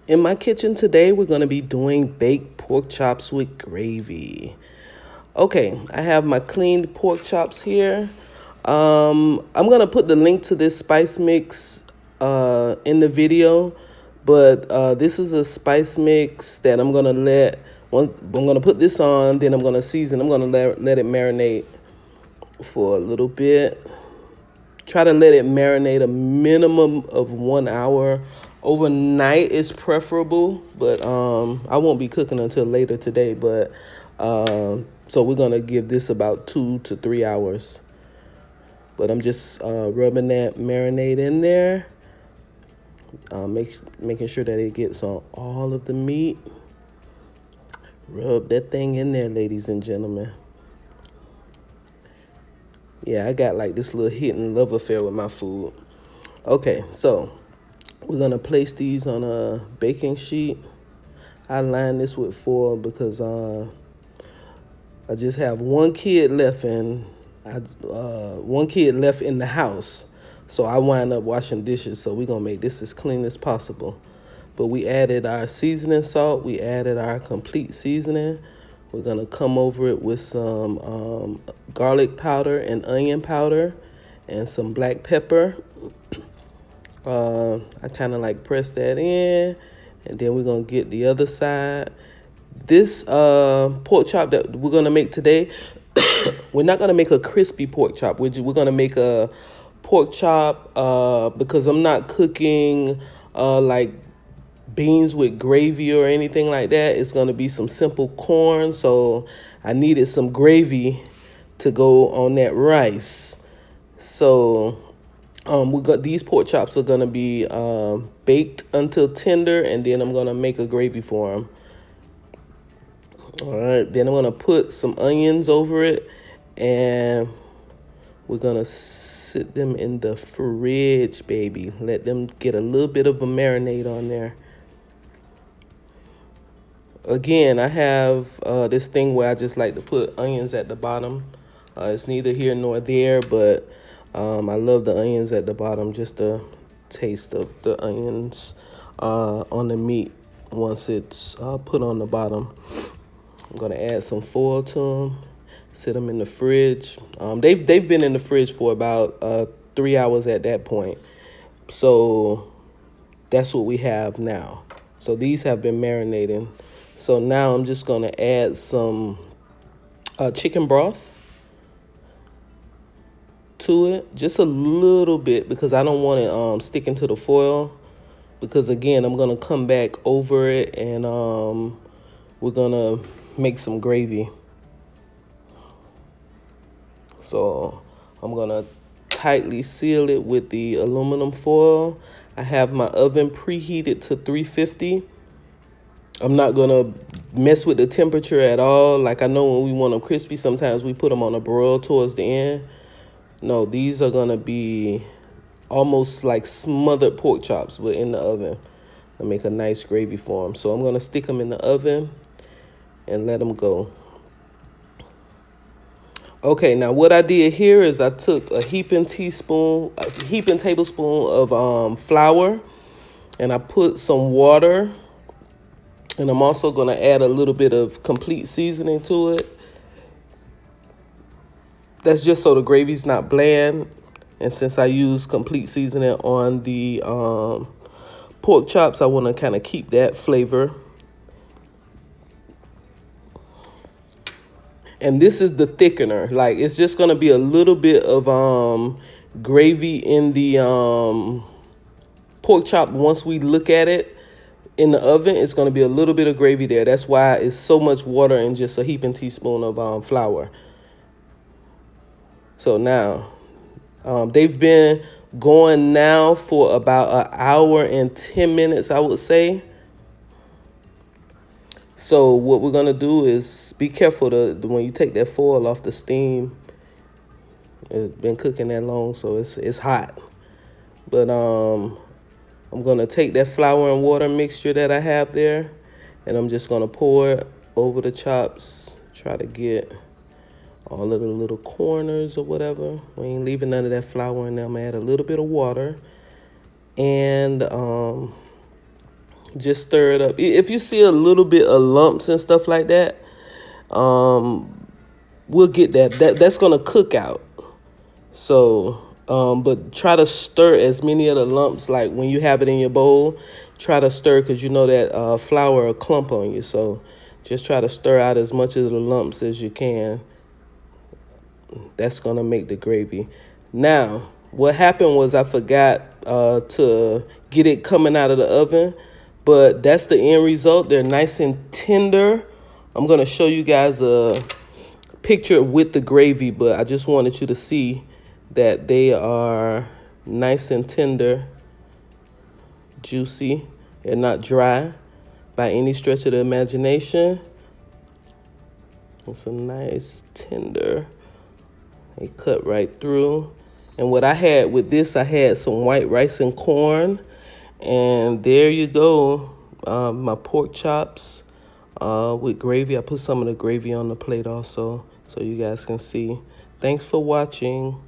In my kitchen today, we're going to be doing baked pork chops with gravy. Okay, I have my cleaned pork chops here. I'm going to put the link to this spice mix in the video, but this is a spice mix that I'm going to I'm going to put this on, then I'm going to season. I'm going to let it marinate for a little bit. Try to let it marinate a minimum of 1 hour. Overnight is preferable, but I won't be cooking until later today. But so we're gonna give this about 2 to 3 hours. But I'm just rubbing that marinade in there, making sure that it gets on all of the meat. Rub that thing in there, ladies and gentlemen. Yeah, I got like this little hidden love affair with my food. Okay, so we're gonna place these on a baking sheet. I lined this with foil because I just have one kid left in the house, so I wind up washing dishes. So we're gonna make this as clean as possible. But we added our seasoning salt. We added our complete seasoning. We're gonna come over it with some garlic powder and onion powder and some black pepper. I kind of like press that in, and then we're gonna get the other side. This pork chop that we're gonna make today, we're not gonna make a crispy pork chop. We're gonna make a pork chop because I'm not cooking like beans with gravy or anything like that. It's gonna be some simple corn, so I needed some gravy to go on that rice. So we got these pork chops are gonna be baked until tender, and then I'm gonna make a gravy for them. All right, then I'm gonna put some onions over it, and we're gonna sit them in the fridge, baby. Let them get a little bit of a marinade on there. Again, I have this thing where I just like to put onions at the bottom. It's neither here nor there, but I love the onions at the bottom, just the taste of the onions on the meat once it's put on the bottom. I'm gonna add some foil to them, sit them in the fridge. They've been in the fridge for about 3 hours at that point. So that's what we have now. So these have been marinating. So now I'm just gonna add some chicken broth to it, just a little bit, because I don't want it sticking to the foil. Because again, I'm gonna come back over it, and we're gonna make some gravy. So I'm gonna tightly seal it with the aluminum foil. I have my oven preheated to 350. I'm not gonna mess with the temperature at all. Like, I know when we want them crispy, sometimes we put them on a broil towards the end. No, these are gonna be almost like smothered pork chops, but in the oven. I make a nice gravy for them. So I'm gonna stick them in the oven and let them go. Okay, now what I did here is I took a heaping tablespoon of flour, and I put some water, and I'm also gonna add a little bit of complete seasoning to it. That's just so the gravy's not bland. And since I use complete seasoning on the pork chops, I want to kind of keep that flavor. And this is the thickener. Like, it's just going to be a little bit of gravy in the pork chop. Once we look at it in the oven, it's going to be a little bit of gravy there. That's why it's so much water and just a heaping teaspoon of flour. So now, they've been going now for about 1 hour and 10 minutes, I would say. So what we're gonna do is be careful when you take that foil off the steam. It's been cooking that long, so it's hot. But I'm gonna take that flour and water mixture that I have there, and I'm just gonna pour it over the chops. Try to get all of the little corners or whatever. We ain't leaving none of that flour in there. I'm gonna add a little bit of water, and Just stir it up. If you see a little bit of lumps and stuff like that, we'll get that. That's gonna cook out. So, but try to stir as many of the lumps, like when you have it in your bowl, try to stir because you know that flour will clump on you. So just try to stir out as much of the lumps as you can. That's gonna make the gravy. Now, what happened was I forgot to get it coming out of the oven, but that's the end result. They're nice and tender. I'm gonna show you guys a picture with the gravy, but I just wanted you to see that they are nice and tender, juicy. They're not dry by any stretch of the imagination. It's a nice tender. They cut right through. And what I had with this, I had some white rice and corn. And there you go, my pork chops with gravy. I put some of the gravy on the plate also so you guys can see. Thanks for watching.